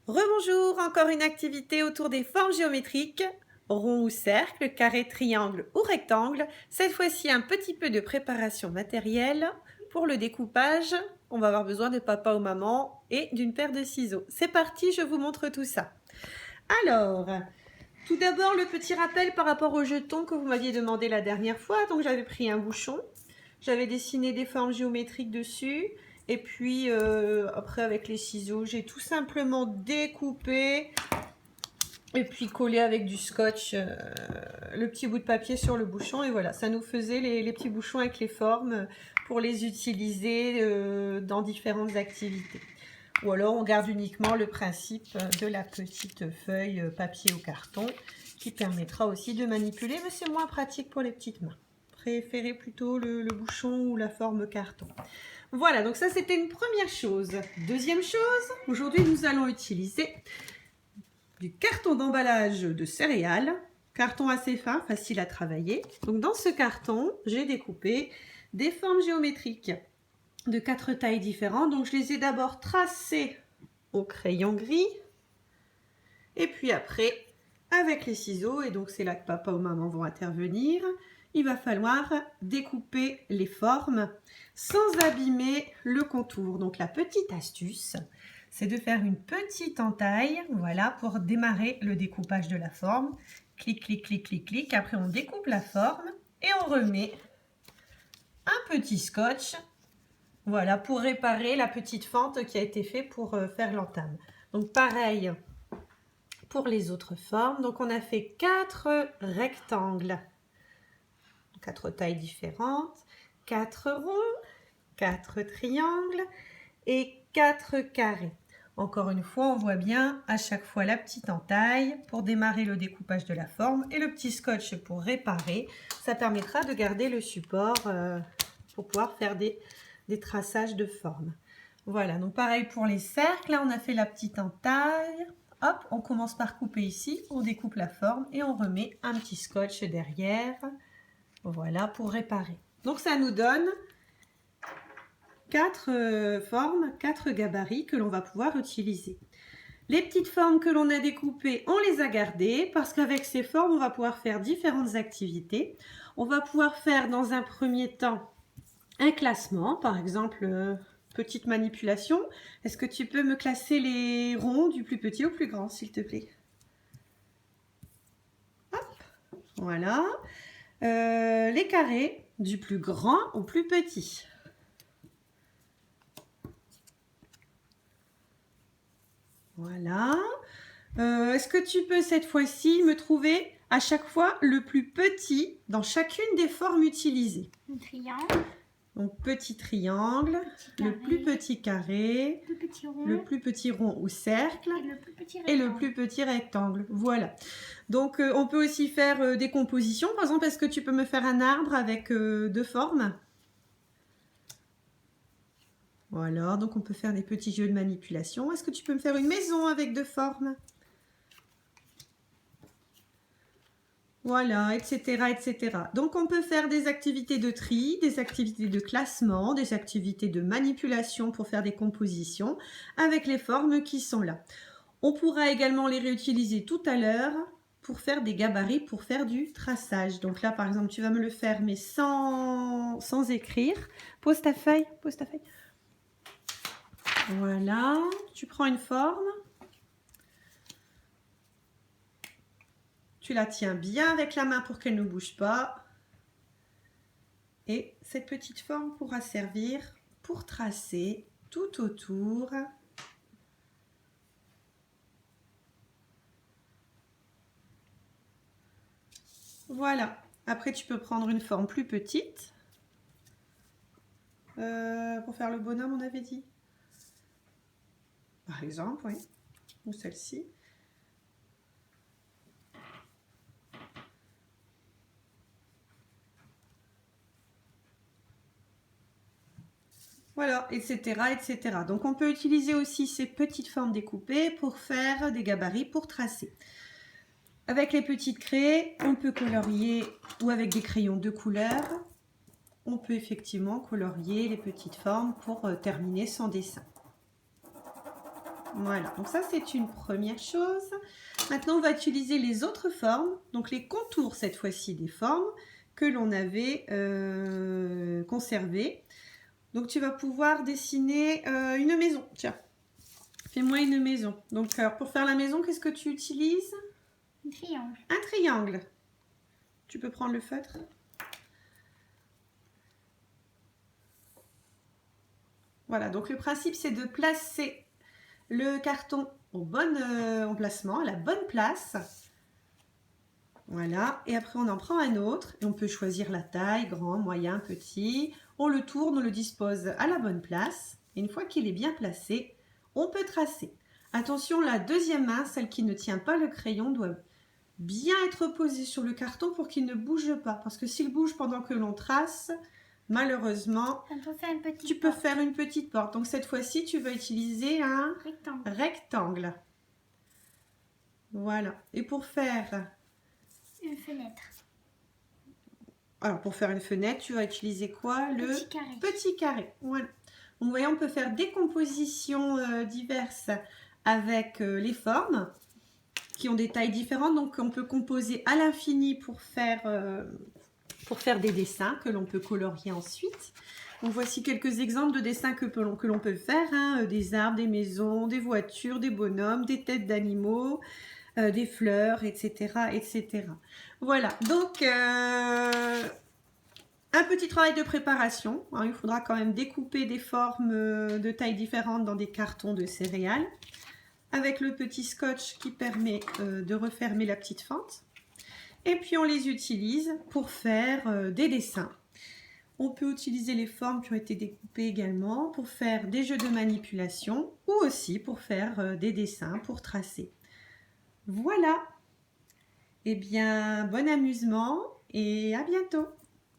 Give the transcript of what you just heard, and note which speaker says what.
Speaker 1: Rebonjour, encore une activité autour des formes géométriques, rond ou cercle, carré, triangle ou rectangle. Cette fois-ci, un petit peu de préparation matérielle. Pour le découpage, on va avoir besoin de papa ou maman et d'une paire de ciseaux. C'est parti, je vous montre tout ça. Alors, tout d'abord, le petit rappel par rapport au jeton que vous m'aviez demandé la dernière fois. Donc, j'avais pris un bouchon, j'avais dessiné des formes géométriques dessus. Et puis après avec les ciseaux, j'ai tout simplement découpé et puis collé avec du scotch le petit bout de papier sur le bouchon. Et voilà, ça nous faisait les petits bouchons avec les formes pour les utiliser dans différentes activités. Ou alors on garde uniquement le principe de la petite feuille papier ou carton qui permettra aussi de manipuler, mais c'est moins pratique pour les petites mains. Préférez plutôt le bouchon ou la forme carton. Voilà, donc ça c'était une première chose. Deuxième chose, aujourd'hui nous allons utiliser du carton d'emballage de céréales, carton assez fin, facile à travailler. Donc dans ce carton, j'ai découpé des formes géométriques de 4 tailles différentes. Donc je les ai d'abord tracées au crayon gris et puis après avec les ciseaux, et donc c'est là que papa ou maman vont intervenir. Il va falloir découper les formes sans abîmer le contour. Donc la petite astuce, c'est de faire une petite entaille, voilà, pour démarrer le découpage de la forme. Clic, clic, clic, clic, clic. Après, on découpe la forme et on remet un petit scotch, voilà, pour réparer la petite fente qui a été faite pour faire l'entame. Donc pareil pour les autres formes. Donc on a fait 4 rectangles. 4 tailles différentes, 4 ronds, 4 triangles et 4 carrés. Encore une fois, on voit bien à chaque fois la petite entaille pour démarrer le découpage de la forme et le petit scotch pour réparer. Ça permettra de garder le support pour pouvoir faire des traçages de forme. Voilà, donc pareil pour les cercles. Là, on a fait la petite entaille. Hop, on commence par couper ici, on découpe la forme et on remet un petit scotch derrière. Voilà, pour réparer. Donc ça nous donne 4 formes, 4 gabarits que l'on va pouvoir utiliser. Les petites formes que l'on a découpées, on les a gardées parce qu'avec ces formes, on va pouvoir faire différentes activités. On va pouvoir faire dans un premier temps un classement, par exemple, petite manipulation. Est-ce que tu peux me classer les ronds du plus petit au plus grand, s'il te plaît? Hop, voilà. Les carrés du plus grand au plus petit. Voilà. Est-ce que tu peux cette fois-ci me trouver à chaque fois le plus petit dans chacune des formes utilisées?
Speaker 2: Un triangle.
Speaker 1: Donc petit triangle, le plus petit carré, le plus petit rond ou cercle et le plus petit rectangle. Voilà. Donc on peut aussi faire des compositions. Par exemple, est-ce que tu peux me faire un arbre avec 2 formes? Voilà, donc on peut faire des petits jeux de manipulation. Est-ce que tu peux me faire une maison avec 2 formes? Voilà, etc., etc. Donc on peut faire des activités de tri, des activités de classement, des activités de manipulation pour faire des compositions avec les formes qui sont là. On pourra également les réutiliser tout à l'heure pour faire des gabarits, pour faire du traçage. Donc là, par exemple, tu vas me le faire, mais sans écrire. Pose ta feuille, pose ta feuille. Voilà, tu prends une forme. Tu la tiens bien avec la main pour qu'elle ne bouge pas. Et cette petite forme pourra servir pour tracer tout autour. Voilà. Après, tu peux prendre une forme plus petite. Pour faire le bonhomme, on avait dit. Par exemple, oui. Ou celle-ci. Voilà, etc., etc. Donc on peut utiliser aussi ces petites formes découpées pour faire des gabarits, pour tracer. Avec les petites craies, on peut colorier, ou avec des crayons de couleur, on peut effectivement colorier les petites formes pour terminer son dessin. Voilà, donc ça c'est une première chose. Maintenant on va utiliser les autres formes, donc les contours cette fois-ci des formes que l'on avait conservées. Donc tu vas pouvoir dessiner une maison. Tiens, fais-moi une maison. Donc alors, pour faire la maison, qu'est-ce que tu utilises?
Speaker 2: Un triangle.
Speaker 1: Un triangle. Tu peux prendre le feutre. Voilà, donc le principe c'est de placer le carton au bon emplacement, à la bonne place. Voilà, et après on en prend un autre et on peut choisir la taille, grand, moyen, petit. On le tourne, on le dispose à la bonne place. Et une fois qu'il est bien placé, on peut tracer. Attention, la deuxième main, celle qui ne tient pas le crayon, doit bien être posée sur le carton pour qu'il ne bouge pas. Parce que s'il bouge pendant que l'on trace, malheureusement, tu peux faire une petite porte. Donc cette fois-ci, tu vas utiliser un rectangle. Voilà. Et pour faire
Speaker 2: une fenêtre.
Speaker 1: Alors pour faire une fenêtre, tu vas utiliser quoi? Le petit carré. Voilà. Donc vous voyez, on peut faire des compositions diverses avec les formes qui ont des tailles différentes. Donc on peut composer à l'infini pour faire des dessins que l'on peut colorier ensuite. Donc voici quelques exemples de dessins que l'on peut faire, hein, des arbres, des maisons, des voitures, des bonhommes, des têtes d'animaux, des fleurs, etc., etc. Voilà, donc un petit travail de préparation. Hein, il faudra quand même découper des formes de tailles différentes dans des cartons de céréales avec le petit scotch qui permet de refermer la petite fente. Et puis on les utilise pour faire des dessins. On peut utiliser les formes qui ont été découpées également pour faire des jeux de manipulation ou aussi pour faire des dessins, pour tracer. Voilà. Eh bien, bon amusement et à bientôt.